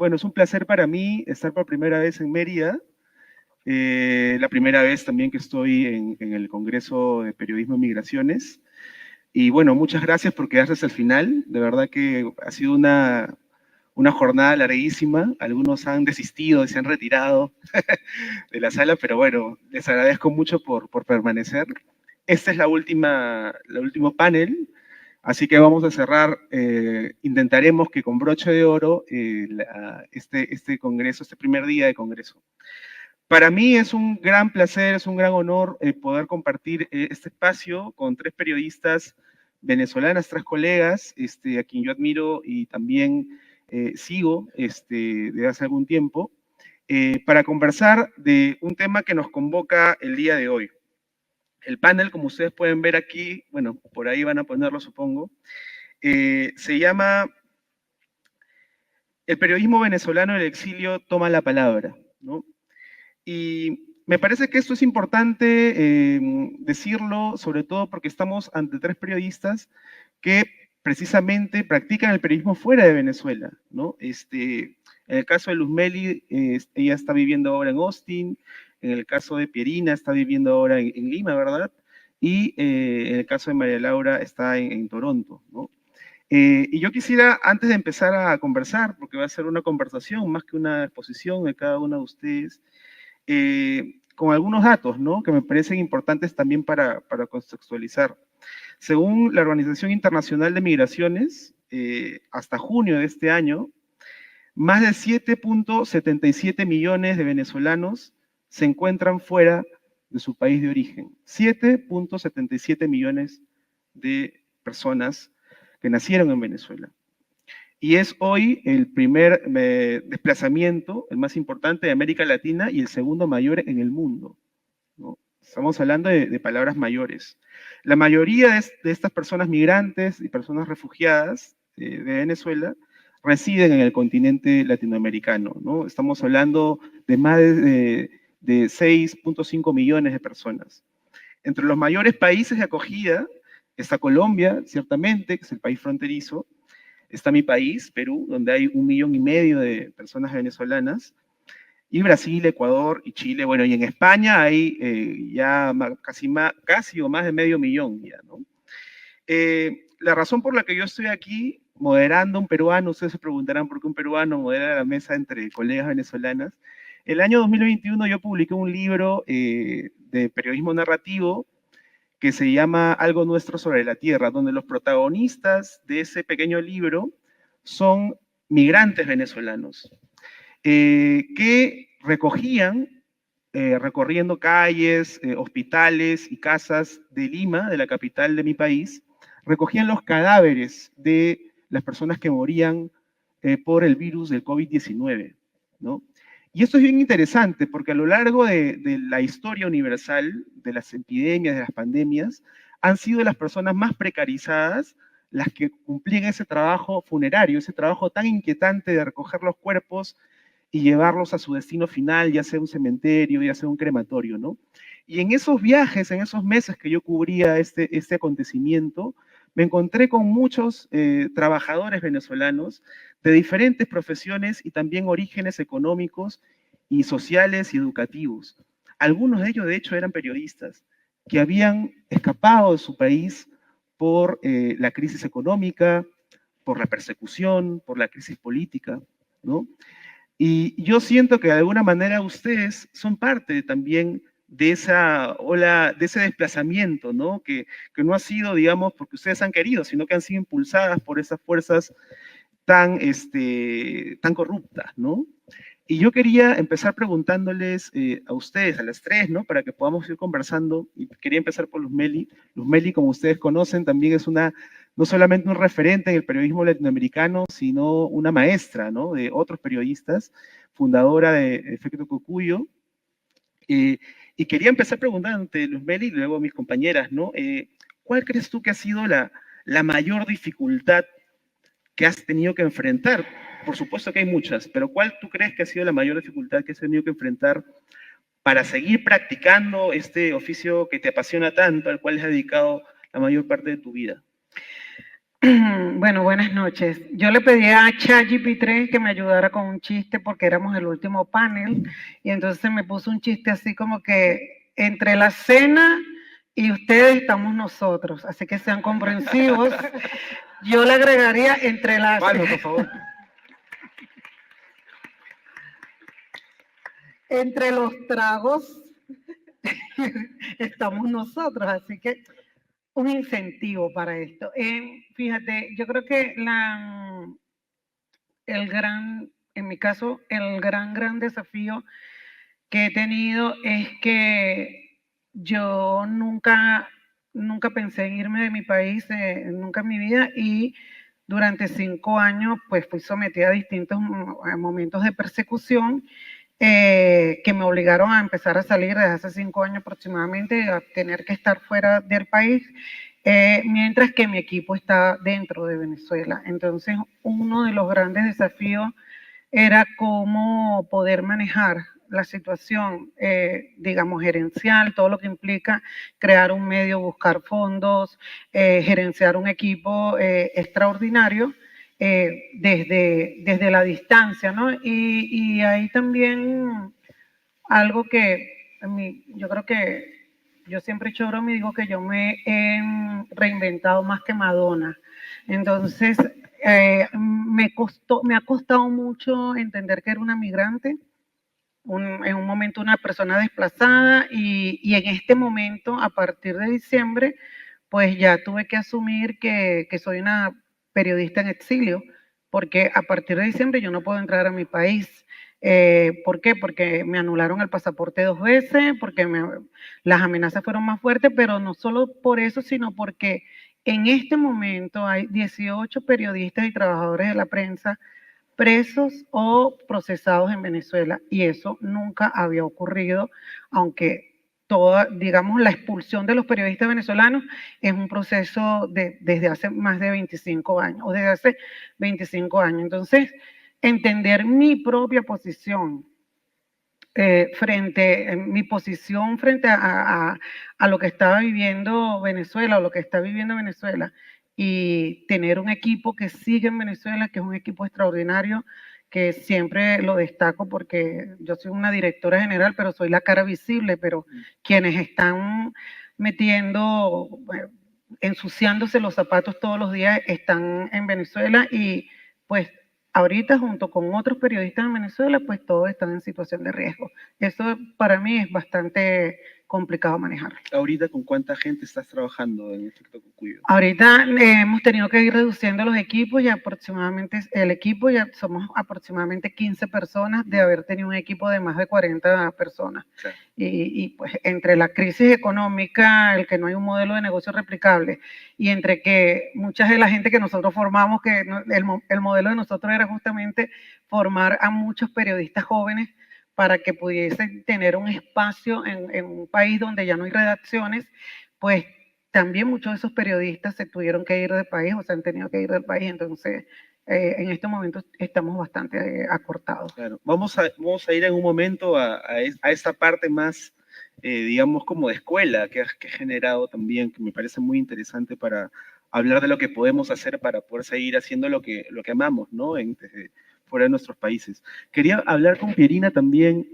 Bueno, es un placer para mí estar por primera vez en Mérida. La primera vez también que estoy en el Congreso de Periodismo y Migraciones. Y bueno, muchas gracias por quedarse hasta el final. De verdad que ha sido una jornada larguísima. Algunos han desistido y se han retirado de la sala, pero bueno, les agradezco mucho por permanecer. Esta es el último panel. Así que vamos a cerrar, intentaremos que con broche de oro este congreso, este primer día de congreso. Para mí es un gran placer, es un gran honor poder compartir este espacio con tres periodistas venezolanas, tres colegas, a quien yo admiro y también sigo desde hace algún tiempo, para conversar de un tema que nos convoca el día de hoy. El panel, como ustedes pueden ver aquí, bueno, por ahí van a ponerlo, supongo, se llama El periodismo venezolano en el exilio toma la palabra, ¿no? Y me parece que esto es importante decirlo, sobre todo porque estamos ante tres periodistas que precisamente practican el periodismo fuera de Venezuela, ¿no? En el caso de Luz Meli, ella está viviendo ahora en Austin. En el caso de Pierina, está viviendo ahora en Lima, ¿verdad? Y en el caso de María Laura, está en Toronto, ¿no? Y yo quisiera, antes de empezar a conversar, porque va a ser una conversación más que una exposición de cada uno de ustedes, con algunos datos, ¿no? Que me parecen importantes también para contextualizar. Según la Organización Internacional de Migraciones, hasta junio de este año, más de 7.77 millones de venezolanos se encuentran fuera de su país de origen. 7.77 millones de personas que nacieron en Venezuela. Y es hoy el primer desplazamiento, el más importante de América Latina y el segundo mayor en el mundo, ¿no? Estamos hablando de palabras mayores. La mayoría de estas personas migrantes y personas refugiadas de Venezuela residen en el continente latinoamericano, ¿no? Estamos hablando de más de 6.5 millones de personas. Entre los mayores países de acogida está Colombia, ciertamente, que es el país fronterizo. Está mi país, Perú, donde hay 1,5 millones de personas venezolanas, y Brasil, Ecuador y Chile. Bueno, y en España hay ya casi o más de 500,000 ya, ¿no? La razón por la que yo estoy aquí moderando un peruano, ustedes se preguntarán por qué un peruano modera la mesa entre colegas venezolanas. El año 2021 yo publiqué un libro de periodismo narrativo que se llama Algo Nuestro sobre la Tierra, donde los protagonistas de ese pequeño libro son migrantes venezolanos, que recogían, recorriendo calles, hospitales y casas de Lima, de la capital de mi país, recogían los cadáveres de las personas que morían por el virus del COVID-19, ¿no? Y esto es bien interesante porque a lo largo de la historia universal, de las epidemias, de las pandemias, han sido las personas más precarizadas las que cumplían ese trabajo funerario, ese trabajo tan inquietante de recoger los cuerpos y llevarlos a su destino final, ya sea un cementerio, ya sea un crematorio, ¿no? Y en esos viajes, en esos meses que yo cubría este acontecimiento, me encontré con muchos trabajadores venezolanos de diferentes profesiones y también orígenes económicos y sociales y educativos. Algunos de ellos, de hecho, eran periodistas que habían escapado de su país por la crisis económica, por la persecución, por la crisis política, ¿no? Y yo siento que de alguna manera ustedes son parte también de esa ola, de ese desplazamiento, ¿no? Que no ha sido, digamos, porque ustedes han querido, sino que han sido impulsadas por esas fuerzas tan corruptas, ¿no? Y yo quería empezar preguntándoles a ustedes, a las tres, ¿no? Para que podamos ir conversando. Y quería empezar por Luz Meli. Luz Meli, como ustedes conocen, también es no solamente un referente en el periodismo latinoamericano, sino una maestra, ¿no? De otros periodistas, fundadora de Efecto Cocuyo. Y quería empezar preguntándote, Luz Meli, y luego a mis compañeras, ¿no? ¿Cuál crees tú que ha sido la mayor dificultad que has tenido que enfrentar? Por supuesto que hay muchas, pero ¿cuál tú crees que ha sido la mayor dificultad que has tenido que enfrentar para seguir practicando este oficio que te apasiona tanto, al cual has dedicado la mayor parte de tu vida? Bueno, buenas noches. Yo le pedí a ChatGPT que me ayudara con un chiste porque éramos el último panel y entonces me puso un chiste así como que entre la cena y ustedes estamos nosotros, así que sean comprensivos. Yo le agregaría entre las... Palo, por favor. Entre los tragos estamos nosotros, así que un incentivo para esto. Fíjate, yo creo que en mi caso, el gran desafío que he tenido es que yo nunca pensé en irme de mi país, nunca en mi vida, y durante 5 años pues fui sometida a distintos momentos de persecución que me obligaron a empezar a salir desde hace 5 años aproximadamente, a tener que estar fuera del país, mientras que mi equipo está dentro de Venezuela. Entonces, uno de los grandes desafíos era cómo poder manejar la situación, digamos, gerencial, todo lo que implica crear un medio, buscar fondos, gerenciar un equipo extraordinario desde la distancia, ¿no? Y ahí también algo que yo creo que yo siempre he hecho broma y digo que yo me he reinventado más que Madonna. Entonces, me ha costado mucho entender que era una migrante, en un momento una persona desplazada y en este momento, a partir de diciembre, pues ya tuve que asumir que soy una periodista en exilio, porque a partir de diciembre yo no puedo entrar a mi país. ¿Por qué? Porque me anularon el pasaporte 2 veces, porque las amenazas fueron más fuertes, pero no solo por eso, sino porque en este momento hay 18 periodistas y trabajadores de la prensa presos o procesados en Venezuela y eso nunca había ocurrido, aunque toda, digamos, la expulsión de los periodistas venezolanos es un proceso desde hace más de 25 años, o desde hace 25 años. Entonces, entender mi propia posición mi posición frente a lo que estaba viviendo Venezuela o lo que está viviendo Venezuela y tener un equipo que sigue en Venezuela, que es un equipo extraordinario, que siempre lo destaco porque yo soy una directora general, pero soy la cara visible, pero quienes están metiendo, ensuciándose los zapatos todos los días están en Venezuela y pues ahorita junto con otros periodistas en Venezuela, pues todos están en situación de riesgo. Eso para mí es bastante complicado manejar. Ahorita, ¿con cuánta gente estás trabajando en Efecto Cucuyo? Ahorita hemos tenido que ir reduciendo los equipos y aproximadamente el equipo ya somos aproximadamente 15 personas de haber tenido un equipo de más de 40 personas. Sí. Y pues entre la crisis económica, el que no hay un modelo de negocio replicable y entre que mucha de la gente que nosotros formamos, que el modelo de nosotros era justamente formar a muchos periodistas jóvenes para que pudiesen tener un espacio en un país donde ya no hay redacciones, pues también muchos de esos periodistas se tuvieron que ir del país o se han tenido que ir del país, entonces en este momento estamos bastante acortados. Claro, vamos a ir en un momento a esta parte más, digamos, como de escuela que ha generado también, que me parece muy interesante para hablar de lo que podemos hacer para poder seguir haciendo lo que amamos, ¿no? Desde fuera de nuestros países. Quería hablar con Pierina también.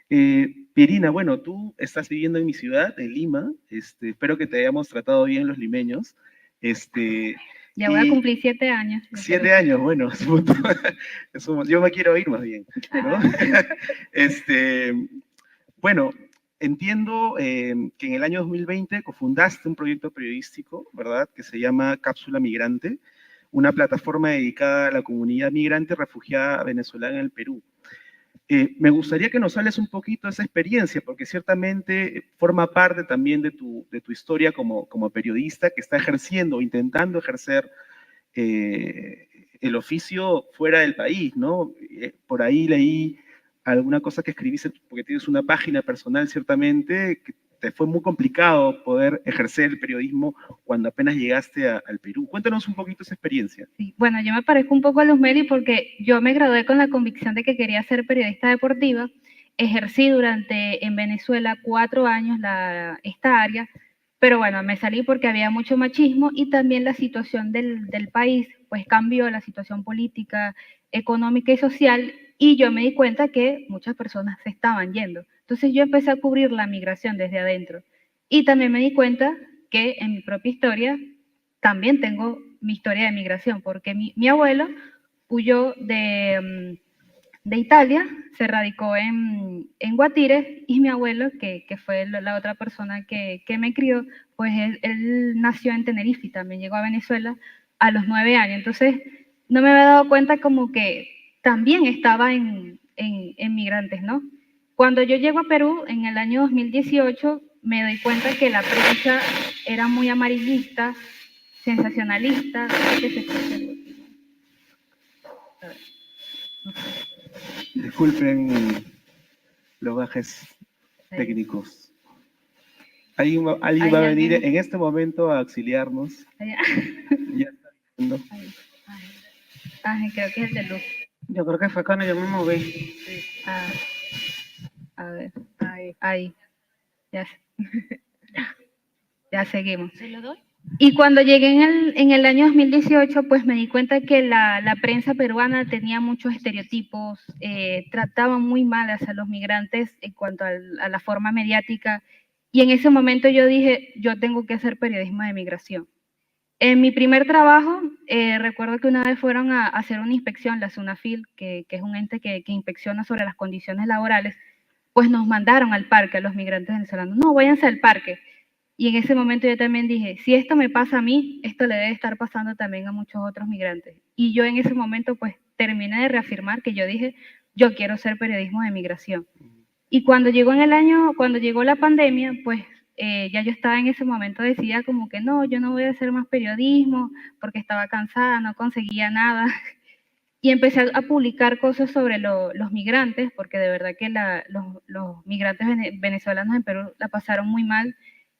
Pierina, bueno, tú estás viviendo en mi ciudad, en Lima. Espero que te hayamos tratado bien los limeños. Ya voy a cumplir 7 años. 7 años, bueno, yo me quiero ir más bien, ¿no? Bueno, entiendo que en el año 2020 cofundaste un proyecto periodístico, ¿verdad? Que se llama Cápsula Migrante, una plataforma dedicada a la comunidad migrante refugiada venezolana en el Perú. Me gustaría que nos hables un poquito de esa experiencia, porque ciertamente forma parte también de tu historia como periodista que está ejerciendo, intentando ejercer el oficio fuera del país, ¿no? Por ahí leí alguna cosa que escribiste, porque tienes una página personal ciertamente, que te fue muy complicado poder ejercer el periodismo cuando apenas llegaste al Perú. Cuéntanos un poquito esa experiencia. Sí, bueno, yo me parezco un poco a los medios porque yo me gradué con la convicción de que quería ser periodista deportiva. Ejercí en Venezuela 4 años esta área, pero bueno, me salí porque había mucho machismo y también la situación del país, pues cambió la situación política, económica y social, y yo me di cuenta que muchas personas se estaban yendo. Entonces yo empecé a cubrir la migración desde adentro. Y también me di cuenta que en mi propia historia también tengo mi historia de migración, porque mi abuelo huyó de Italia, se radicó en Guatire, y mi abuelo, que fue la otra persona que me crió, pues él nació en Tenerife, también llegó a Venezuela a los 9 años. Entonces, no me había dado cuenta como que también estaba en migrantes, ¿no? Cuando yo llego a Perú en el año 2018, me doy cuenta que la prensa era muy amarillista, sensacionalista. ¿Qué se escucha? A ver, no sé. Disculpen los gajes Ahí. técnicos. Alguien va ¿Hay a venir alguien? en este momento a auxiliarnos. Allá. Ya está viendo. Ay, creo que es el de luz. Yo creo que fue cuando yo me moví. Sí. A ver, ahí. Ya, ya seguimos. ¿Se lo doy? Y cuando llegué en el año 2018, pues me di cuenta que la prensa peruana tenía muchos estereotipos, trataba muy mal a los migrantes en cuanto a la forma mediática. Y en ese momento yo dije, yo tengo que hacer periodismo de migración. En mi primer trabajo, recuerdo que una vez fueron a hacer una inspección, la SUNAFIL, que es un ente que inspecciona sobre las condiciones laborales, pues nos mandaron al parque a los migrantes venezolanos. No, váyanse al parque. Y en ese momento yo también dije, si esto me pasa a mí, esto le debe estar pasando también a muchos otros migrantes. Y yo en ese momento pues terminé de reafirmar que yo dije, yo quiero ser periodismo de migración. Y cuando cuando llegó la pandemia, pues ya yo estaba en ese momento decidida como que no, yo no voy a hacer más periodismo porque estaba cansada, no conseguía nada. Y empecé a publicar cosas sobre los migrantes, porque de verdad que los migrantes venezolanos en Perú la pasaron muy mal.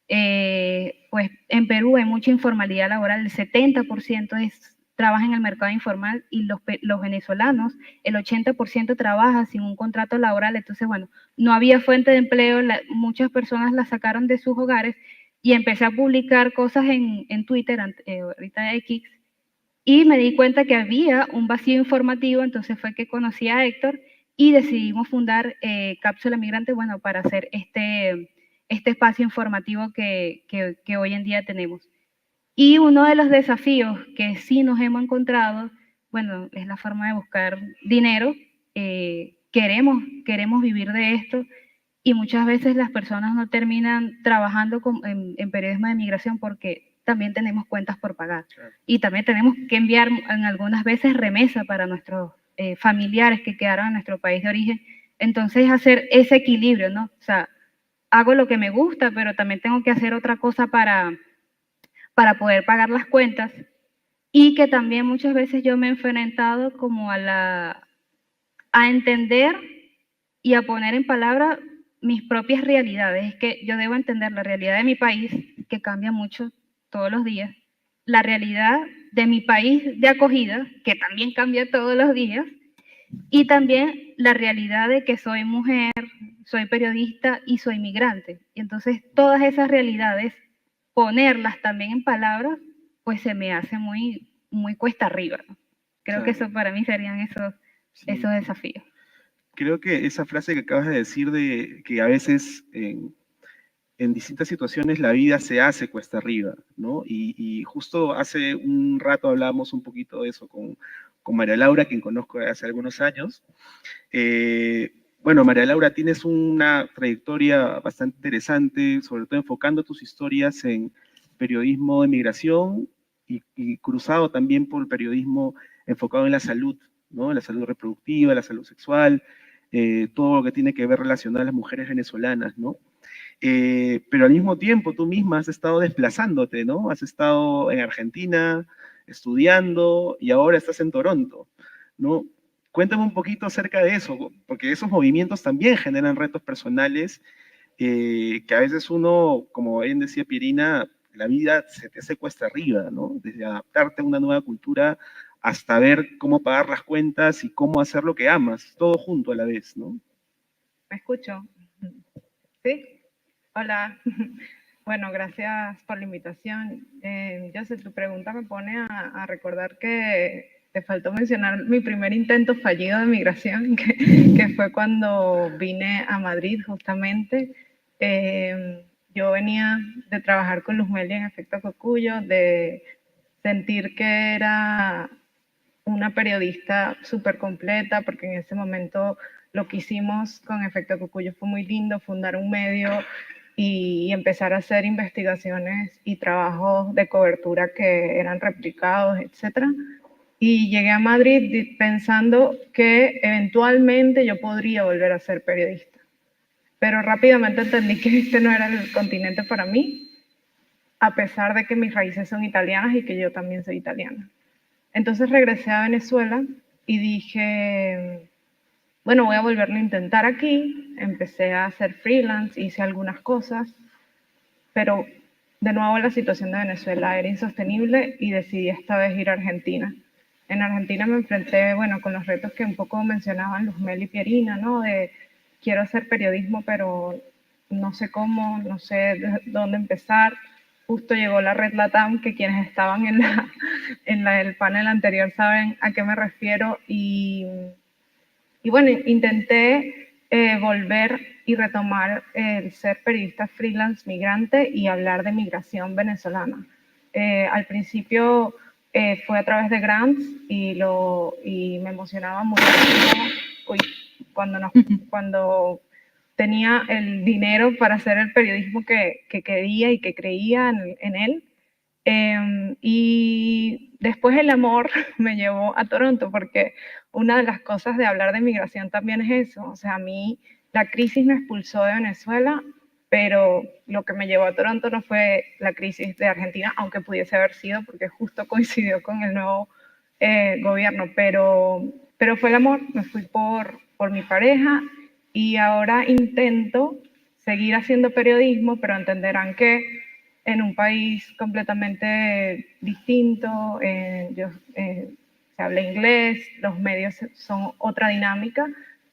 Pues en Perú hay mucha informalidad laboral, el 70% trabaja en el mercado informal y los venezolanos, el 80% trabaja sin un contrato laboral. Entonces, bueno, no había fuente de empleo, muchas personas la sacaron de sus hogares y empecé a publicar cosas en Twitter, ahorita X, y me di cuenta que había un vacío informativo. Entonces fue que conocí a Héctor y decidimos fundar Cápsula Migrante, bueno, para hacer este espacio informativo que hoy en día tenemos. Y uno de los desafíos que sí nos hemos encontrado, bueno, es la forma de buscar dinero. Queremos vivir de esto y muchas veces las personas no terminan trabajando en periodismo de migración porque también tenemos cuentas por pagar. Claro. Y también tenemos que enviar en algunas veces remesa para nuestros familiares que quedaron en nuestro país de origen. Entonces, hacer ese equilibrio, ¿no? O sea, hago lo que me gusta, pero también tengo que hacer otra cosa para poder pagar las cuentas. Y que también muchas veces yo me he enfrentado como a entender y a poner en palabras mis propias realidades. Es que yo debo entender la realidad de mi país, que cambia mucho todos los días, la realidad de mi país de acogida, que también cambia todos los días, y también la realidad de que soy mujer, soy periodista y soy migrante. Y entonces todas esas realidades, ponerlas también en palabras, pues se me hace muy, muy cuesta arriba, ¿no? Creo que eso para mí serían esos desafíos. Creo que esa frase que acabas de decir de que a veces en distintas situaciones la vida se hace cuesta arriba, ¿no? Y justo hace un rato hablábamos un poquito de eso con María Laura, quien conozco hace algunos años. Bueno, María Laura, tienes una trayectoria bastante interesante, sobre todo enfocando tus historias en periodismo de migración y cruzado también por el periodismo enfocado en la salud, ¿no? En la salud reproductiva, la salud sexual, todo lo que tiene que ver relacionado a las mujeres venezolanas, ¿no? Pero al mismo tiempo tú misma has estado desplazándote, ¿no? Has estado en Argentina estudiando y ahora estás en Toronto, ¿no? Cuéntame un poquito acerca de eso, porque esos movimientos también generan retos personales que a veces uno, como bien decía Pierina, la vida se te hace cuesta arriba, ¿no? Desde adaptarte a una nueva cultura hasta ver cómo pagar las cuentas y cómo hacer lo que amas, todo junto a la vez, ¿no? ¿Me escucho? ¿Sí? Hola. Bueno, gracias por la invitación. Joseph, tu pregunta me pone a recordar que te faltó mencionar mi primer intento fallido de migración, que fue cuando vine a Madrid justamente. Yo venía de trabajar con Luzmeli en Efecto Cocuyo, de sentir que era una periodista súper completa, porque en ese momento lo que hicimos con Efecto Cocuyo fue muy lindo, fundar un medio y empezar a hacer investigaciones y trabajos de cobertura que eran replicados, etcétera. Y llegué a Madrid pensando que eventualmente yo podría volver a ser periodista. Pero rápidamente entendí que este no era el continente para mí, a pesar de que mis raíces son italianas y que yo también soy italiana. Entonces regresé a Venezuela y dije, bueno, voy a volverlo a intentar aquí. Empecé a hacer freelance, hice algunas cosas, pero de nuevo la situación de Venezuela era insostenible y decidí esta vez ir a Argentina. En Argentina me enfrenté, bueno, con los retos que un poco mencionaban Luzmeli y Pierina, ¿no? De quiero hacer periodismo, pero no sé cómo, no sé dónde empezar. Justo llegó la Red Latam, que quienes estaban en el panel anterior saben a qué me refiero. Y bueno, intenté volver y retomar el ser periodista freelance migrante y hablar de migración venezolana. Al principio fue a través de grants y me emocionaba muchísimo cuando tenía el dinero para hacer el periodismo que quería y que creía en él. Y después el amor me llevó a Toronto, porque una de las cosas de hablar de migración también es eso. O sea, a mí la crisis me expulsó de Venezuela, pero lo que me llevó a Toronto no fue la crisis de Argentina, aunque pudiese haber sido, porque justo coincidió con el nuevo gobierno, pero fue el amor. Me fui por mi pareja y ahora intento seguir haciendo periodismo, pero entenderán que en un país completamente distinto, se habla inglés, los medios son otra dinámica.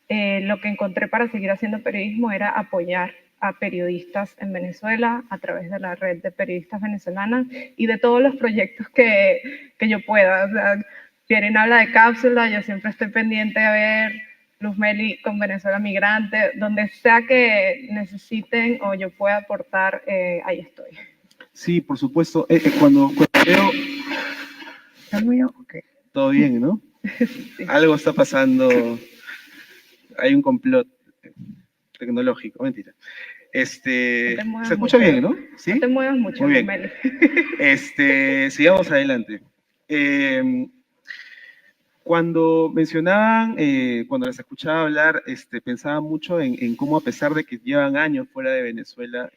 Lo que encontré para seguir haciendo periodismo era apoyar a periodistas en Venezuela a través de la red de periodistas venezolanas y de todos los proyectos que yo pueda. O sea, Pierina habla de cápsula, yo siempre estoy pendiente de ver Luzmeli con Venezuela Migrante, donde sea que necesiten o yo pueda aportar, ahí estoy. Sí, por supuesto. Cuando veo... ¿Está mío? Okay. Todo bien, ¿no? Sí. Algo está pasando. Hay un complot tecnológico, mentira. No se escucha bien, ¿no? ¿Sí? No te muevas mucho, muy bien. Sigamos adelante. Cuando mencionaban, cuando las escuchaba hablar, pensaba mucho en cómo, a pesar de que llevan años fuera de Venezuela,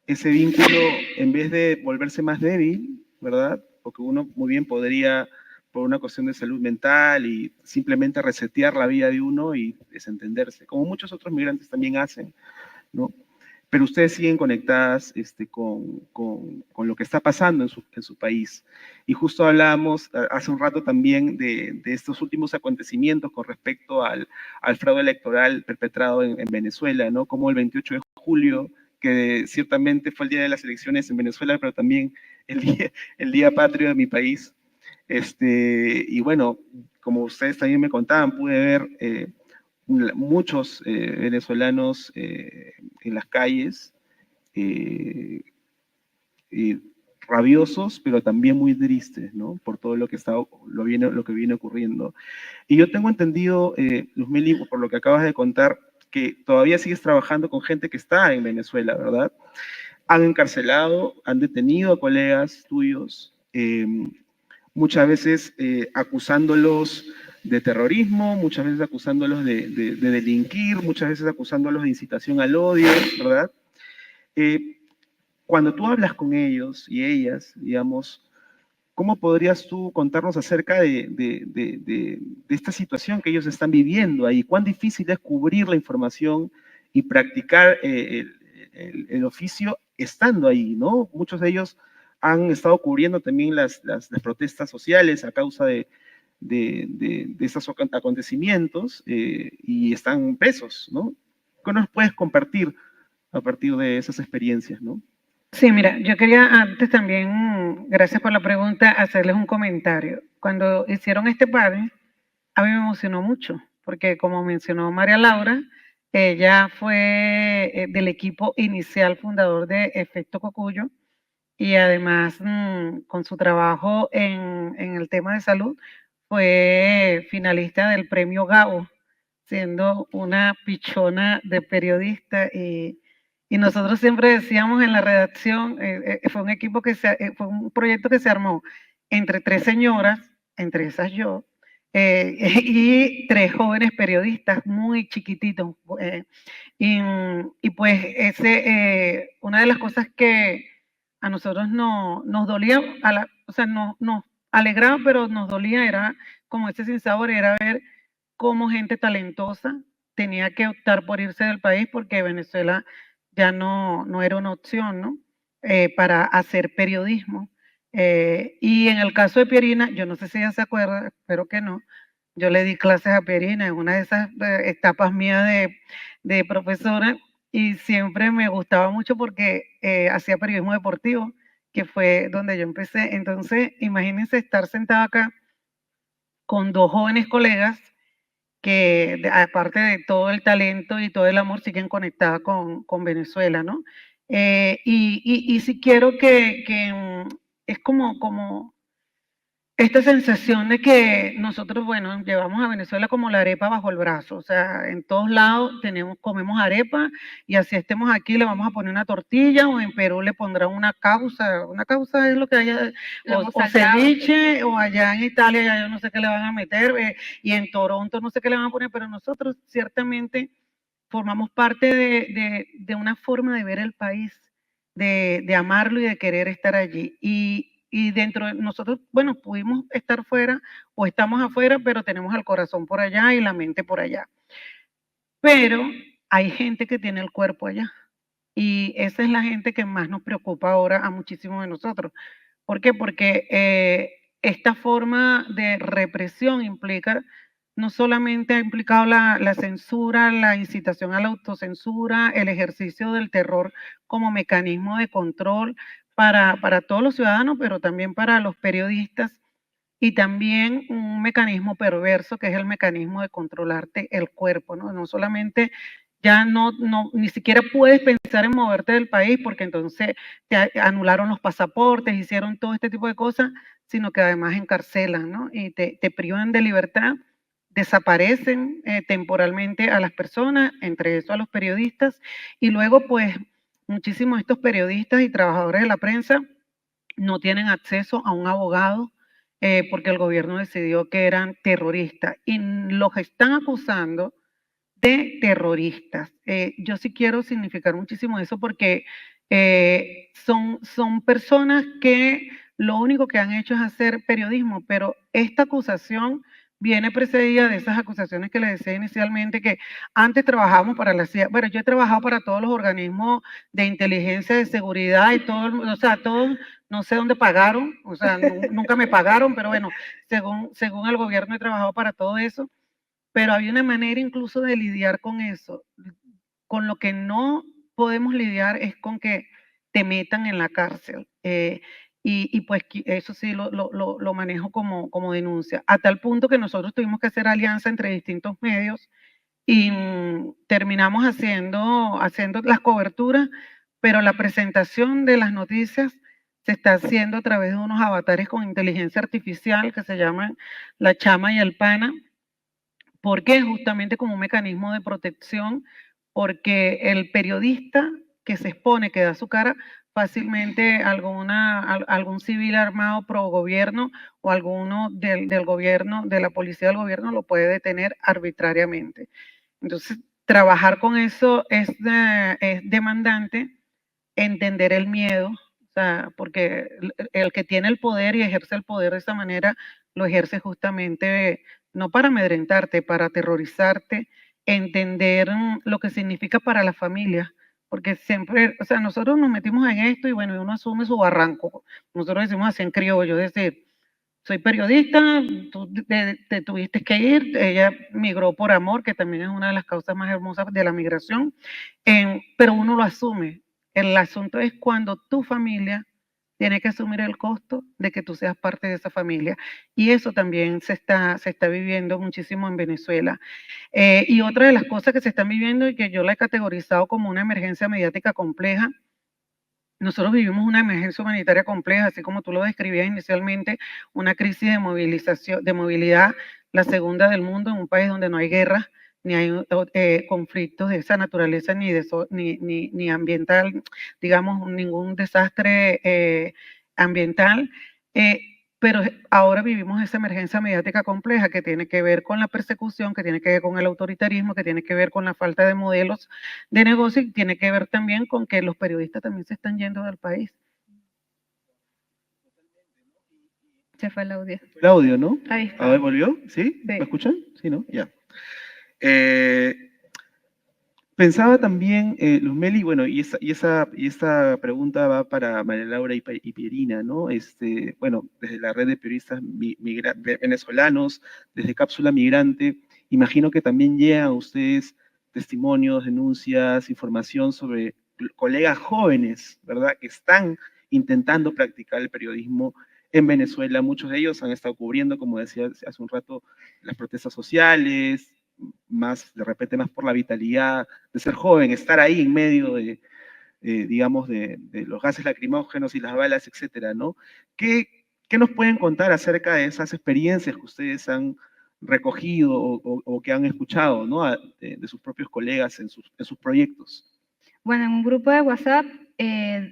ese vínculo, en vez de volverse más débil, ¿verdad? Porque uno muy bien podría, por una cuestión de salud mental y simplemente resetear la vida de uno y desentenderse, como muchos otros migrantes también hacen, ¿no? Pero ustedes siguen conectadas con lo que está pasando en su país. Y justo hablábamos hace un rato también de estos últimos acontecimientos con respecto al fraude electoral perpetrado en Venezuela, ¿no? Como el 28 de julio, que ciertamente fue el día de las elecciones en Venezuela, pero también el día patrio de mi país. Y bueno, como ustedes también me contaban, pude ver muchos venezolanos en las calles, rabiosos, pero también muy tristes, ¿no? Por todo lo que viene ocurriendo. Y yo tengo entendido, Luzmeli, por lo que acabas de contar, que todavía sigues trabajando con gente que está en Venezuela, ¿verdad? Han encarcelado, han detenido a colegas tuyos, muchas veces acusándolos de terrorismo, muchas veces acusándolos de delinquir, muchas veces acusándolos de incitación al odio, ¿verdad? Cuando tú hablas con ellos y ellas, digamos, ¿cómo podrías tú contarnos acerca de esta situación que ellos están viviendo ahí? ¿Cuán difícil es cubrir la información y practicar el oficio estando ahí, ¿no? Muchos de ellos han estado cubriendo también las protestas sociales a causa de estos acontecimientos y están presos, ¿no? ¿Qué nos puedes compartir a partir de esas experiencias, ¿no? Sí, mira, yo quería antes también, gracias por la pregunta, hacerles un comentario. Cuando hicieron este panel, a mí me emocionó mucho, porque como mencionó María Laura, ella fue del equipo inicial fundador de Efecto Cocuyo y además con su trabajo en el tema de salud, fue finalista del premio Gabo, siendo una pichona de periodista y nosotros siempre decíamos en la redacción, fue un equipo fue un proyecto que se armó entre 3 señoras, entre esas yo, y 3 jóvenes periodistas muy chiquititos. Y pues una de las cosas que a nosotros nos dolía, o sea, nos alegraba, pero nos dolía, era como ese sinsabor, era ver cómo gente talentosa tenía que optar por irse del país porque Venezuela ya no era una opción, ¿no? Para hacer periodismo. Y en el caso de Pierina, yo no sé si ella se acuerda, espero que no, yo le di clases a Pierina en una de esas etapas mías de profesora y siempre me gustaba mucho porque hacía periodismo deportivo, que fue donde yo empecé. Entonces, imagínense estar sentada acá con 2 jóvenes colegas que aparte de todo el talento y todo el amor siguen conectadas con Venezuela, ¿no? Y sí quiero que es como esta sensación de que nosotros, bueno, llevamos a Venezuela como la arepa bajo el brazo, o sea, en todos lados comemos arepa y así estemos aquí le vamos a poner una tortilla o en Perú le pondrán una causa es lo que haya, o ceviche, o allá en Italia ya yo no sé qué le van a meter, y en Toronto no sé qué le van a poner, pero nosotros ciertamente formamos parte de una forma de ver el país, de amarlo y de querer estar allí. Y dentro de nosotros, bueno, pudimos estar fuera o estamos afuera, pero tenemos el corazón por allá y la mente por allá. Pero hay gente que tiene el cuerpo allá. Y esa es la gente que más nos preocupa ahora a muchísimos de nosotros. ¿Por qué? Porque esta forma de represión implica, no solamente ha implicado la censura, la incitación a la autocensura, el ejercicio del terror como mecanismo de control para todos los ciudadanos, pero también para los periodistas, y también un mecanismo perverso que es el mecanismo de controlarte el cuerpo, ¿no? No solamente ya ni siquiera puedes pensar en moverte del país porque entonces te anularon los pasaportes, hicieron todo este tipo de cosas, sino que además encarcelan, ¿no? Y te privan de libertad, desaparecen temporalmente a las personas, entre eso a los periodistas, y luego pues muchísimos de estos periodistas y trabajadores de la prensa no tienen acceso a un abogado porque el gobierno decidió que eran terroristas y los están acusando de terroristas. Yo sí quiero significar muchísimo eso porque son personas que lo único que han hecho es hacer periodismo, pero esta acusación viene precedida de esas acusaciones que les decía inicialmente, que antes trabajábamos para la CIA. Bueno, yo he trabajado para todos los organismos de inteligencia, de seguridad y todo, o sea, todos, no sé dónde pagaron, o sea, nunca me pagaron, pero bueno, según el gobierno he trabajado para todo eso. Pero había una manera incluso de lidiar con eso. Con lo que no podemos lidiar es con que te metan en la cárcel. Y pues eso sí lo manejo como denuncia. A tal punto que nosotros tuvimos que hacer alianza entre distintos medios y terminamos haciendo las coberturas, pero la presentación de las noticias se está haciendo a través de unos avatares con inteligencia artificial que se llaman La Chama y el Pana. ¿Por qué? Justamente como un mecanismo de protección, porque el periodista que se expone, que da su cara, fácilmente algún civil armado pro gobierno o alguno del gobierno, de la policía del gobierno, lo puede detener arbitrariamente. Entonces, trabajar con eso es demandante, entender el miedo, o sea, porque el que tiene el poder y ejerce el poder de esa manera, lo ejerce justamente no para amedrentarte, para aterrorizarte, entender lo que significa para la familia, porque siempre, o sea, nosotros nos metimos en esto y bueno, uno asume su barranco, nosotros decimos así en criollo, es decir, soy periodista, tú te tuviste que ir, ella migró por amor, que también es una de las causas más hermosas de la migración, pero uno lo asume. El asunto es cuando tu familia tiene que asumir el costo de que tú seas parte de esa familia. Y eso también se está viviendo muchísimo en Venezuela. Y otra de las cosas que se están viviendo y que yo la he categorizado como una emergencia mediática compleja, nosotros vivimos una emergencia humanitaria compleja, así como tú lo describías inicialmente, una crisis de movilización, de movilidad, la segunda del mundo en un país donde no hay guerra, ni hay conflictos de esa naturaleza, ni ambiental, digamos, ningún desastre ambiental. Pero ahora vivimos esa emergencia mediática compleja que tiene que ver con la persecución, que tiene que ver con el autoritarismo, que tiene que ver con la falta de modelos de negocio y tiene que ver también con que los periodistas también se están yendo del país. Se fue el audio. El audio, ¿no? Ahí está. A ver, ¿volvió? ¿Sí? Sí. ¿Me escuchan? Sí, ¿no? Ya. Pensaba también, Luzmeli, bueno, y esta pregunta va para María Laura y Pierina, ¿no? Bueno, desde la red de periodistas venezolanos, desde Cápsula Migrante, imagino que también llegan a ustedes testimonios, denuncias, información sobre colegas jóvenes, ¿verdad? Que están intentando practicar el periodismo en Venezuela. Muchos de ellos han estado cubriendo, como decía hace un rato, las protestas sociales, más, de repente, más por la vitalidad de ser joven, estar ahí en medio digamos, de los gases lacrimógenos y las balas, etcétera, ¿no? ¿Qué nos pueden contar acerca de esas experiencias que ustedes han recogido o que han escuchado, ¿no? De sus propios colegas en sus proyectos? Bueno, en un grupo de WhatsApp,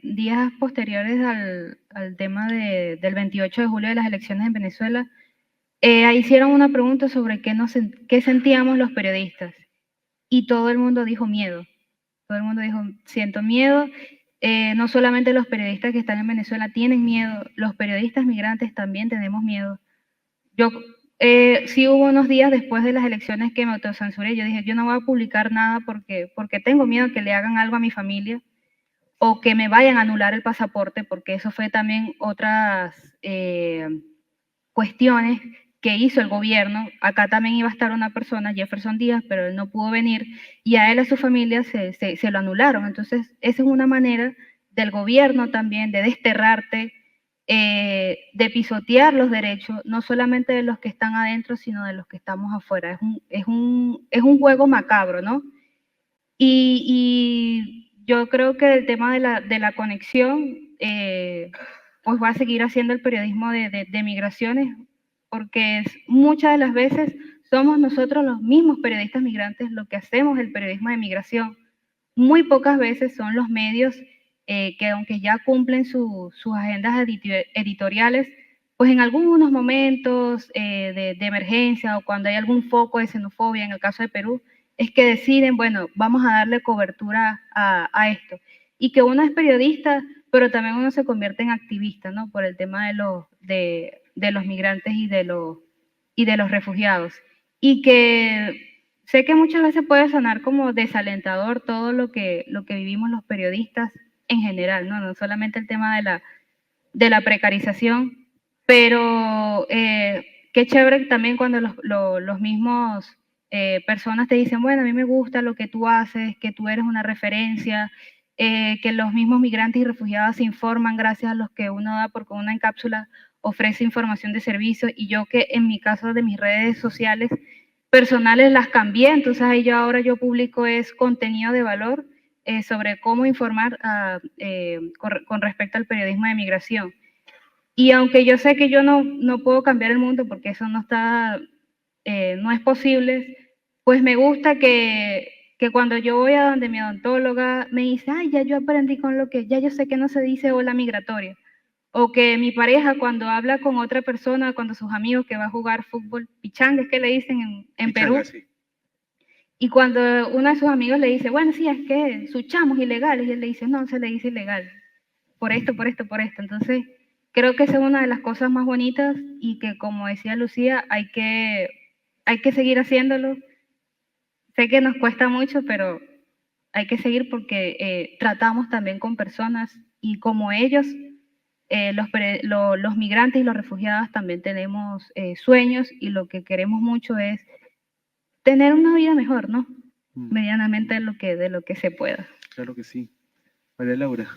días posteriores al tema del 28 de julio de las elecciones en Venezuela, hicieron una pregunta sobre qué sentíamos los periodistas. Y todo el mundo dijo miedo. Todo el mundo dijo, siento miedo. No solamente los periodistas que están en Venezuela tienen miedo, los periodistas migrantes también tenemos miedo. Yo sí hubo unos días después de las elecciones que me autocensuré. Yo dije, yo no voy a publicar nada porque tengo miedo que le hagan algo a mi familia o que me vayan a anular el pasaporte, porque eso fue también otras cuestiones que hizo el gobierno. Acá también iba a estar una persona, Jefferson Díaz, pero él no pudo venir y a él, a su familia, se lo anularon. Entonces, esa es una manera del gobierno también de desterrarte, de pisotear los derechos, no solamente de los que están adentro, sino de los que estamos afuera. Es un juego macabro, ¿no? Y yo creo que el tema de la conexión, pues va a seguir haciendo el periodismo de migraciones, porque muchas de las veces somos nosotros los mismos periodistas migrantes los que hacemos el periodismo de migración. Muy pocas veces son los medios que, aunque ya cumplen sus agendas editoriales, pues en algunos momentos de emergencia o cuando hay algún foco de xenofobia, en el caso de Perú, es que deciden, bueno, vamos a darle cobertura a esto. Y que uno es periodista, pero también uno se convierte en activista, ¿no? Por el tema de los migrantes y de los refugiados. Y que sé que muchas veces puede sonar como desalentador todo lo que vivimos los periodistas en general, ¿no? No solamente el tema de la precarización, pero qué chévere también cuando los mismos personas te dicen, bueno, a mí me gusta lo que tú haces, que tú eres una referencia, que los mismos migrantes y refugiados se informan gracias a los que uno da, porque una en cápsula ofrece información de servicio, y yo que en mi caso de mis redes sociales personales las cambié, entonces ahí ahora yo publico es contenido de valor sobre cómo informar con respecto al periodismo de migración. Y aunque yo sé que yo no puedo cambiar el mundo porque eso no es posible, pues me gusta que cuando yo voy a donde mi odontóloga me dice, ay, ya yo aprendí ya yo sé que no se dice hola migratoria. O que mi pareja cuando habla con otra persona, cuando sus amigos que va a jugar fútbol, pichanga, es que le dicen en Perú. Sí. Y cuando uno de sus amigos le dice, bueno, sí, es que su chamo es ilegal, y él le dice, no, se le dice ilegal, por esto. Entonces, creo que esa es una de las cosas más bonitas y que, como decía Lucía, hay que seguir haciéndolo. Sé que nos cuesta mucho, pero hay que seguir porque tratamos también con personas y como ellos, los migrantes y los refugiados también tenemos sueños y lo que queremos mucho es tener una vida mejor, ¿no? Medianamente de lo que se pueda. Claro que sí. María Laura.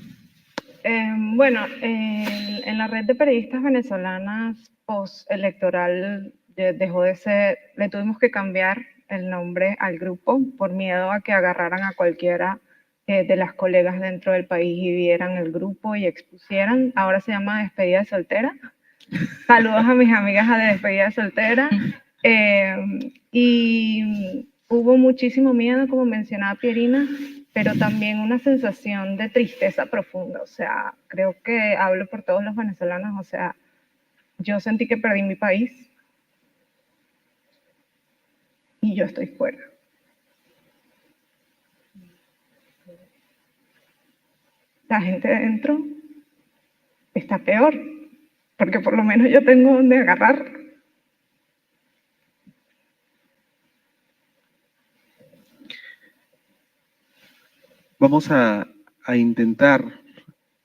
Bueno, en la red de periodistas venezolanas postelectoral dejó de ser, le tuvimos que cambiar el nombre al grupo por miedo a que agarraran a cualquiera de las colegas dentro del país y vieran el grupo y expusieran. Ahora se llama Despedida de Soltera. Saludos a mis amigas de Despedida de Soltera. Y hubo muchísimo miedo, como mencionaba Pierina, pero también una sensación de tristeza profunda. O sea, creo que hablo por todos los venezolanos. O sea, yo sentí que perdí mi país y yo estoy fuera. La gente dentro está peor, porque por lo menos yo tengo donde agarrar. Vamos a intentar,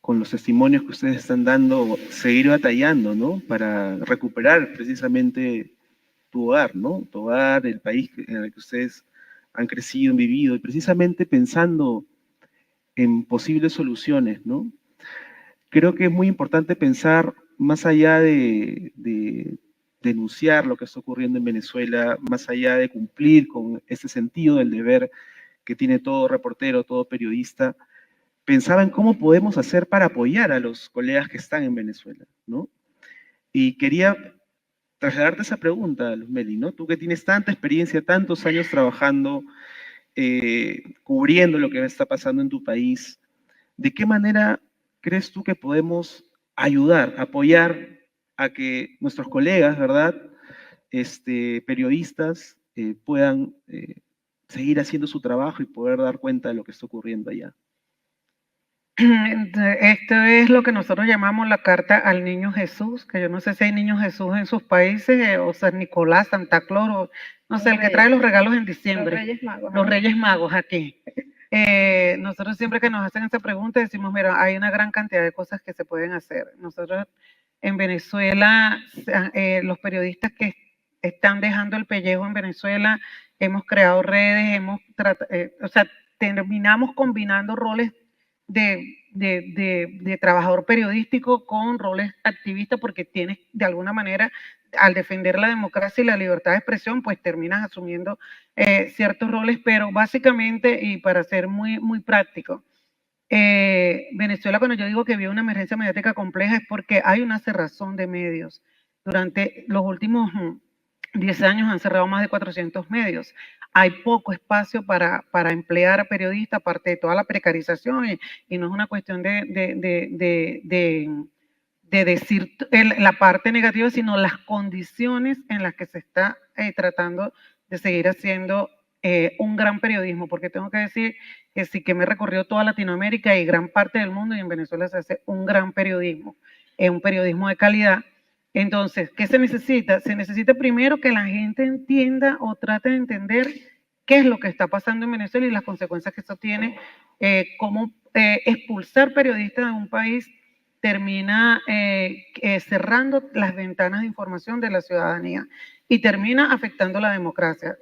con los testimonios que ustedes están dando, seguir batallando, ¿no? Para recuperar precisamente tu hogar, ¿no? Tu hogar, el país en el que ustedes han crecido, han vivido, y precisamente pensando en posibles soluciones, ¿no? Creo que es muy importante pensar más allá de denunciar lo que está ocurriendo en Venezuela, más allá de cumplir con ese sentido del deber que tiene todo reportero, todo periodista, pensaba en cómo podemos hacer para apoyar a los colegas que están en Venezuela, ¿no? Y quería trasladarte esa pregunta, Luzmeli, ¿no? Tú que tienes tanta experiencia, tantos años trabajando, cubriendo lo que está pasando en tu país, ¿de qué manera crees tú que podemos ayudar, apoyar a que nuestros colegas, ¿verdad? Periodistas puedan seguir haciendo su trabajo y poder dar cuenta de lo que está ocurriendo allá. Esto es lo que nosotros llamamos la carta al niño Jesús, que yo no sé si hay niños Jesús en sus países, o San Nicolás, Santa Claus, o, no sé, el que trae los regalos en diciembre. Los Reyes Magos. Los Reyes Magos aquí. Nosotros siempre que nos hacen esa pregunta decimos, mira, hay una gran cantidad de cosas que se pueden hacer. Nosotros en Venezuela, los periodistas que están dejando el pellejo en Venezuela, hemos creado redes, o sea, terminamos combinando roles de trabajador periodístico con roles activistas, porque tienes de alguna manera, al defender la democracia y la libertad de expresión, pues terminas asumiendo ciertos roles, pero básicamente, y para ser muy, muy práctico, Venezuela, cuando yo digo que vive una emergencia mediática compleja, es porque hay una cerrazón de medios. Durante los últimos 10 años han cerrado más de 400 medios. Hay poco espacio para emplear a periodistas, aparte de toda la precarización, y no es una cuestión de decir la parte negativa, sino las condiciones en las que se está tratando de seguir haciendo un gran periodismo, porque tengo que decir que sí que me recorrió toda Latinoamérica y gran parte del mundo, y en Venezuela se hace un gran periodismo, un periodismo de calidad. Entonces, ¿qué se necesita? Se necesita primero que la gente entienda o trate de entender qué es lo que está pasando en Venezuela y las consecuencias que eso tiene, cómo expulsar periodistas de un país termina cerrando las ventanas de información de la ciudadanía y termina afectando la democracia.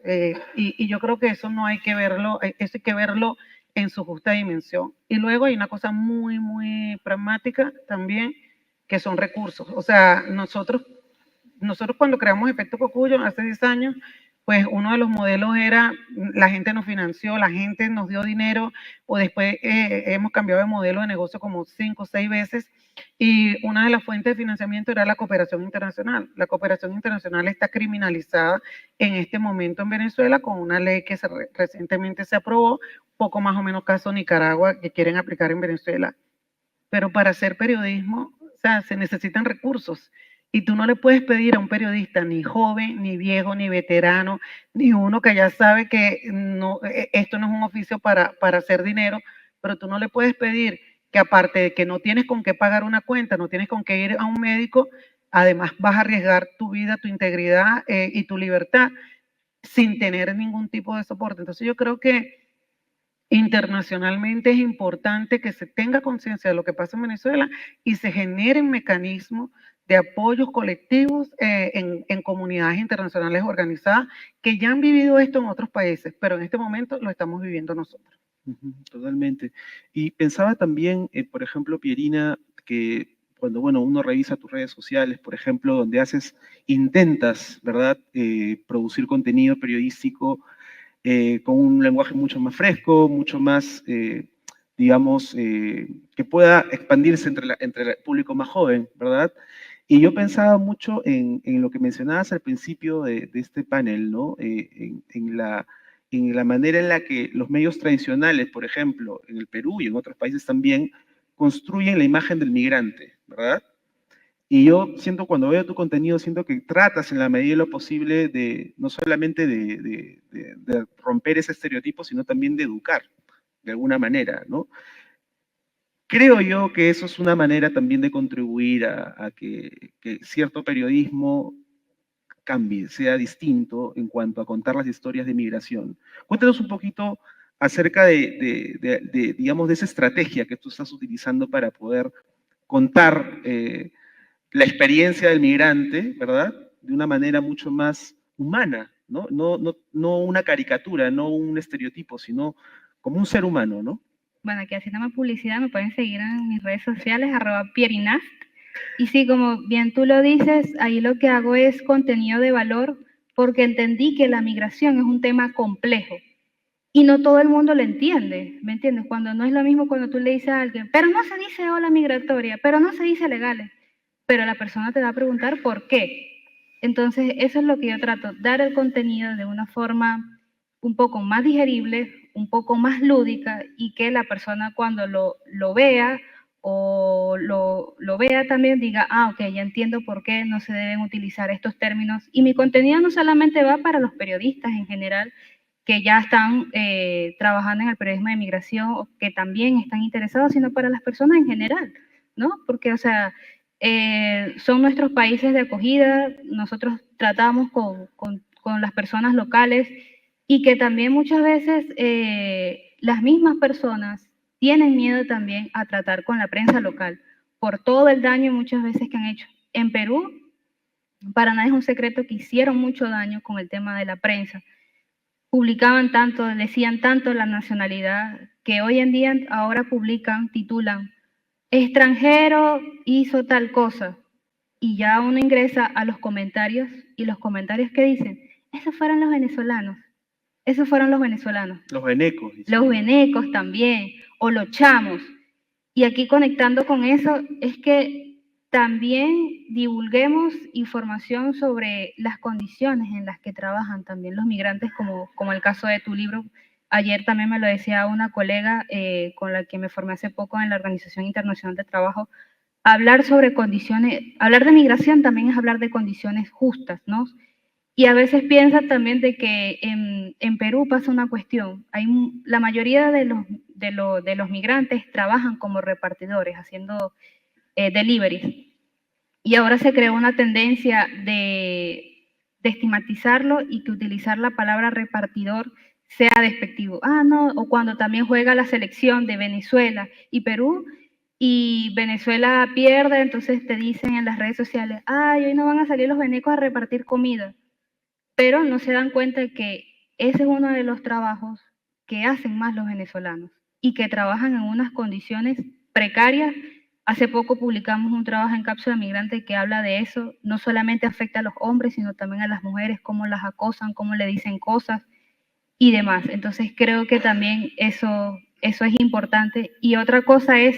Y yo creo que eso no hay que verlo, eso hay que verlo en su justa dimensión. Y luego hay una cosa muy, muy pragmática también, que son recursos. O sea, nosotros cuando creamos Efecto Cocuyo hace 10 años, pues uno de los modelos era, la gente nos financió, la gente nos dio dinero, o después hemos cambiado de modelo de negocio como 5 o 6 veces, y una de las fuentes de financiamiento era la cooperación internacional. La cooperación internacional está criminalizada en este momento en Venezuela con una ley que recientemente se aprobó, poco más o menos caso Nicaragua, que quieren aplicar en Venezuela. Pero para hacer periodismo, o sea, se necesitan recursos. Y tú no le puedes pedir a un periodista, ni joven, ni viejo, ni veterano, ni uno que ya sabe que no, esto no es un oficio para hacer dinero, pero tú no le puedes pedir que, aparte de que no tienes con qué pagar una cuenta, no tienes con qué ir a un médico, además vas a arriesgar tu vida, tu integridad y tu libertad sin tener ningún tipo de soporte. Entonces yo creo que Internacionalmente es importante que se tenga conciencia de lo que pasa en Venezuela y se generen mecanismos de apoyos colectivos en comunidades internacionales organizadas que ya han vivido esto en otros países, pero en este momento lo estamos viviendo nosotros. Totalmente. Y pensaba también, por ejemplo, Pierina, que cuando, bueno, uno revisa tus redes sociales, por ejemplo, donde intentas, ¿verdad?, producir contenido periodístico con un lenguaje mucho más fresco, mucho más, digamos, que pueda expandirse entre el público más joven, ¿verdad? Y yo pensaba mucho en lo que mencionabas al principio de este panel, ¿no? En la manera en la que los medios tradicionales, por ejemplo, en el Perú y en otros países también, construyen la imagen del migrante, ¿verdad? Y yo siento, cuando veo tu contenido, siento que tratas en la medida de lo posible de, no solamente de romper ese estereotipo, sino también de educar, de alguna manera, ¿no? Creo yo que eso es una manera también de contribuir a que cierto periodismo cambie, sea distinto en cuanto a contar las historias de migración. Cuéntanos un poquito acerca digamos, de esa estrategia que tú estás utilizando para poder contar la experiencia del migrante, ¿verdad? De una manera mucho más humana, ¿no? No una caricatura, no un estereotipo, sino como un ser humano, ¿no? Bueno, aquí haciéndome publicidad, me pueden seguir en mis redes sociales, @pierinast. Y sí, como bien tú lo dices, ahí lo que hago es contenido de valor porque entendí que la migración es un tema complejo y no todo el mundo lo entiende, ¿me entiendes? Cuando no es lo mismo cuando tú le dices a alguien, pero no se dice ola migratoria, pero no se dice legales, pero la persona te va a preguntar por qué. Entonces, eso es lo que yo trato, dar el contenido de una forma un poco más digerible, un poco más lúdica y que la persona cuando lo vea o lo vea también diga, ah, ok, ya entiendo por qué no se deben utilizar estos términos. Y mi contenido no solamente va para los periodistas en general, que ya están trabajando en el periodismo de migración o que también están interesados, sino para las personas en general, ¿no? Porque, o sea, son nuestros países de acogida, nosotros tratamos con las personas locales y que también muchas veces las mismas personas tienen miedo también a tratar con la prensa local por todo el daño muchas veces que han hecho. En Perú, para nadie es un secreto que hicieron mucho daño con el tema de la prensa. Publicaban tanto, decían tanto la nacionalidad, que hoy en día ahora publican, titulan, extranjero hizo tal cosa, y ya uno ingresa a los comentarios, y los comentarios que dicen, esos fueron los venezolanos, esos fueron los venezolanos. Los venecos. Los venecos también, o los chamos. Y aquí conectando con eso, es que también divulguemos información sobre las condiciones en las que trabajan también los migrantes, como el caso de tu libro. Ayer también me lo decía una colega con la que me formé hace poco en la Organización Internacional de Trabajo. Hablar sobre condiciones, hablar de migración también es hablar de condiciones justas, ¿no? Y a veces piensa también de que en Perú pasa una cuestión. La mayoría de los migrantes trabajan como repartidores, haciendo deliveries. Y ahora se creó una tendencia de estigmatizarlo y que utilizar la palabra repartidor sea despectivo. Ah, no, o cuando también juega la selección de Venezuela y Perú, y Venezuela pierde, entonces te dicen en las redes sociales, ay, hoy no van a salir los venecos a repartir comida. Pero no se dan cuenta de que ese es uno de los trabajos que hacen más los venezolanos y que trabajan en unas condiciones precarias. Hace poco publicamos un trabajo en Cápsula Migrante que habla de eso. No solamente afecta a los hombres, sino también a las mujeres, cómo las acosan, cómo le dicen cosas y demás. Entonces creo que también eso es importante. Y otra cosa es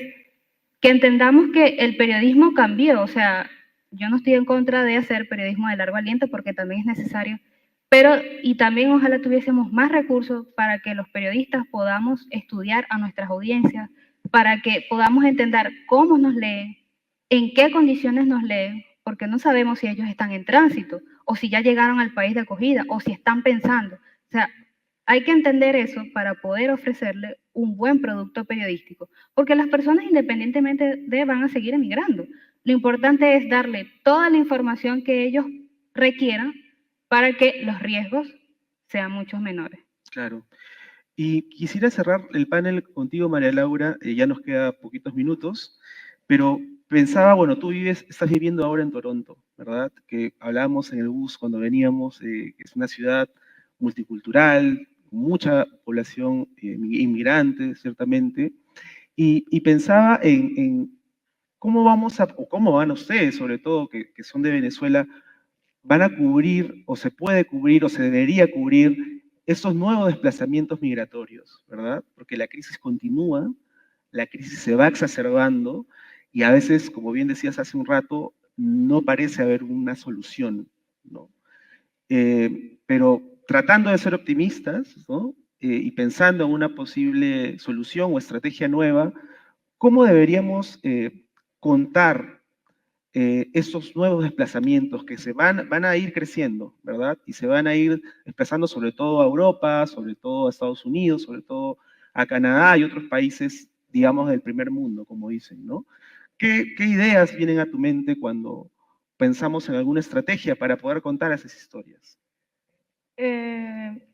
que entendamos que el periodismo cambió. O sea, yo no estoy en contra de hacer periodismo de largo aliento porque también es necesario, pero y también ojalá tuviésemos más recursos para que los periodistas podamos estudiar a nuestras audiencias, para que podamos entender cómo nos leen, en qué condiciones nos leen, porque no sabemos si ellos están en tránsito o si ya llegaron al país de acogida o si están pensando. O sea, hay que entender eso para poder ofrecerle un buen producto periodístico, porque las personas independientemente van a seguir emigrando. Lo importante es darle toda la información que ellos requieran para que los riesgos sean mucho menores. Claro. Y quisiera cerrar el panel contigo, María Laura, ya nos queda poquitos minutos, pero pensaba, bueno, estás viviendo ahora en Toronto, ¿verdad? Que hablábamos en el bus cuando veníamos, que es una ciudad multicultural, con mucha población inmigrante, ciertamente, y pensaba en cómo vamos a, o cómo van ustedes, sobre todo, que son de Venezuela, van a cubrir, o se puede cubrir, o se debería cubrir esos nuevos desplazamientos migratorios, ¿verdad? Porque la crisis continúa, la crisis se va exacerbando, y a veces, como bien decías hace un rato, no parece haber una solución, ¿no? Pero tratando de ser optimistas, ¿no? Y pensando en una posible solución o estrategia nueva, ¿cómo deberíamos contar estos nuevos desplazamientos que van a ir creciendo, ¿verdad? Y se van a ir desplazando sobre todo a Europa, sobre todo a Estados Unidos, sobre todo a Canadá y otros países, digamos, del primer mundo, como dicen, ¿no? ¿Qué ideas vienen a tu mente cuando pensamos en alguna estrategia para poder contar esas historias?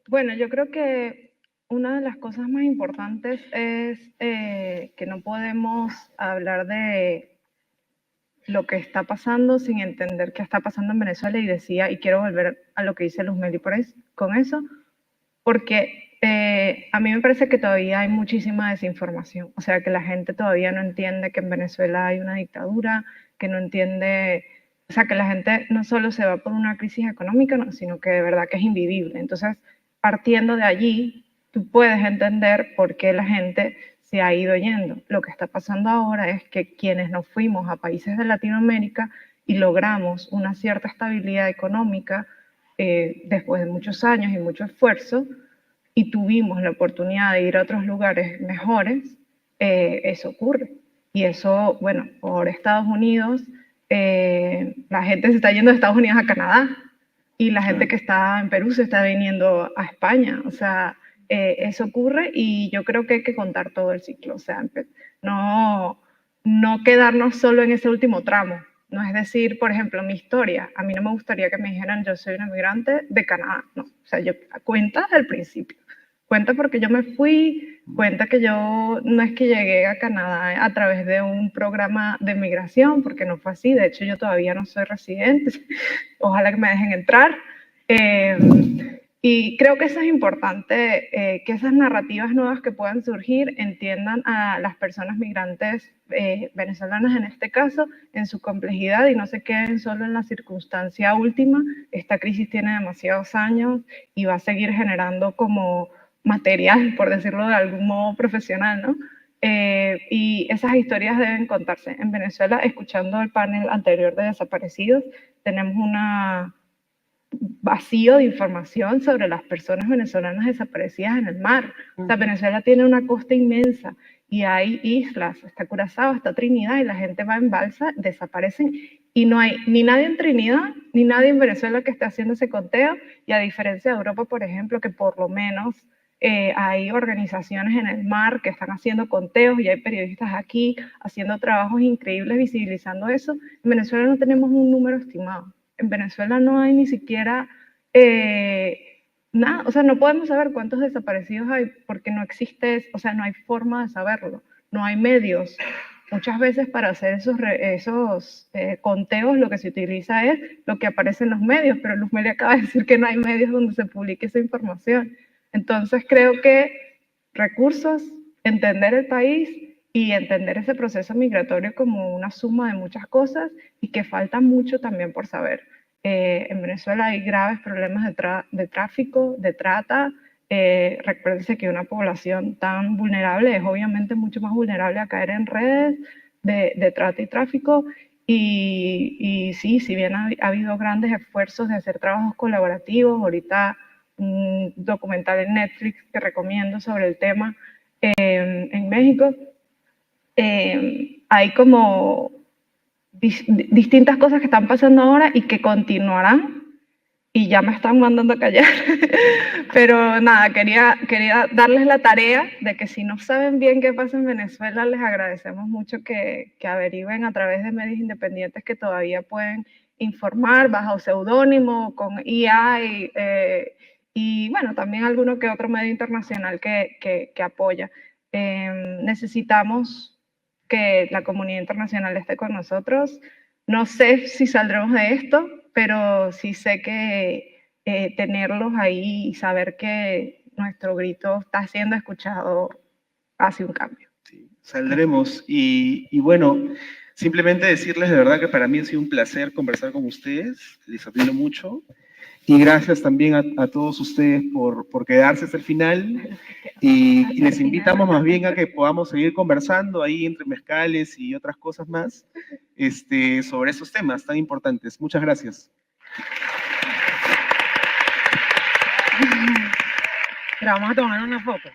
Bueno, yo creo que una de las cosas más importantes es que no podemos hablar de lo que está pasando sin entender qué está pasando en Venezuela, y decía, y quiero volver a lo que dice Luz Meli con eso, porque a mí me parece que todavía hay muchísima desinformación, o sea, que la gente todavía no entiende que en Venezuela hay una dictadura, que no entiende, o sea, que la gente no solo se va por una crisis económica, no, sino que de verdad que es invivible. Entonces, partiendo de allí, tú puedes entender por qué la gente se ha ido yendo. Lo que está pasando ahora es que quienes nos fuimos a países de Latinoamérica y logramos una cierta estabilidad económica, después de muchos años y mucho esfuerzo, y tuvimos la oportunidad de ir a otros lugares mejores, eso ocurre. Y eso, bueno, por Estados Unidos, la gente se está yendo de Estados Unidos a Canadá, y la gente que está en Perú se está viniendo a España. O sea, eso ocurre, y yo creo que hay que contar todo el ciclo. O sea, no quedarnos solo en ese último tramo. No es decir, por ejemplo, mi historia. A mí no me gustaría que me dijeran yo soy una migrante de Canadá. No, o sea, yo cuenta al principio. Cuenta porque yo me fui, cuenta que yo no es que llegué a Canadá a través de un programa de migración, porque no fue así. De hecho, yo todavía no soy residente. Ojalá que me dejen entrar. Y creo que eso es importante, que esas narrativas nuevas que puedan surgir entiendan a las personas migrantes venezolanas en este caso, en su complejidad, y no se queden solo en la circunstancia última. Esta crisis tiene demasiados años y va a seguir generando como material, por decirlo de algún modo profesional, ¿no? Y esas historias deben contarse. En Venezuela, escuchando el panel anterior de desaparecidos, tenemos una vacío de información sobre las personas venezolanas desaparecidas en el mar. O sea, Venezuela tiene una costa inmensa y hay islas, está Curazao, está Trinidad, y la gente va en balsa, desaparecen, y no hay ni nadie en Trinidad ni nadie en Venezuela que esté haciendo ese conteo. Y a diferencia de Europa, por ejemplo, que por lo menos hay organizaciones en el mar que están haciendo conteos, y hay periodistas aquí haciendo trabajos increíbles visibilizando eso. En Venezuela no tenemos un número estimado. En Venezuela no hay ni siquiera nada, o sea, no podemos saber cuántos desaparecidos hay porque no existe, o sea, no hay forma de saberlo, no hay medios. Muchas veces para hacer esos conteos lo que se utiliza es lo que aparece en los medios, pero Luz Meli acaba de decir que no hay medios donde se publique esa información. Entonces creo que recursos, entender el país y entender ese proceso migratorio como una suma de muchas cosas, y que falta mucho también por saber. En Venezuela hay graves problemas de tráfico, de trata. Recuérdense que una población tan vulnerable es obviamente mucho más vulnerable a caer en redes de trata y tráfico. Y sí, si bien ha habido grandes esfuerzos de hacer trabajos colaborativos, ahorita un documental en Netflix que recomiendo sobre el tema en México, hay como distintas cosas que están pasando ahora y que continuarán, y ya me están mandando a callar. Pero nada, quería darles la tarea de que si no saben bien qué pasa en Venezuela, les agradecemos mucho que averigüen a través de medios independientes que todavía pueden informar bajo seudónimo, con IA y bueno, también alguno que otro medio internacional que apoya. Necesitamos que la comunidad internacional esté con nosotros. No sé si saldremos de esto, pero sí sé que tenerlos ahí y saber que nuestro grito está siendo escuchado hace un cambio. Sí, saldremos. Y bueno, simplemente decirles de verdad que para mí ha sido un placer conversar con ustedes, les admiro mucho. Y gracias también a todos ustedes por quedarse hasta el final. Y les invitamos más bien a que podamos seguir conversando ahí entre mezcales y otras cosas más sobre esos temas tan importantes. Muchas gracias. Pero vamos a tomar una foto.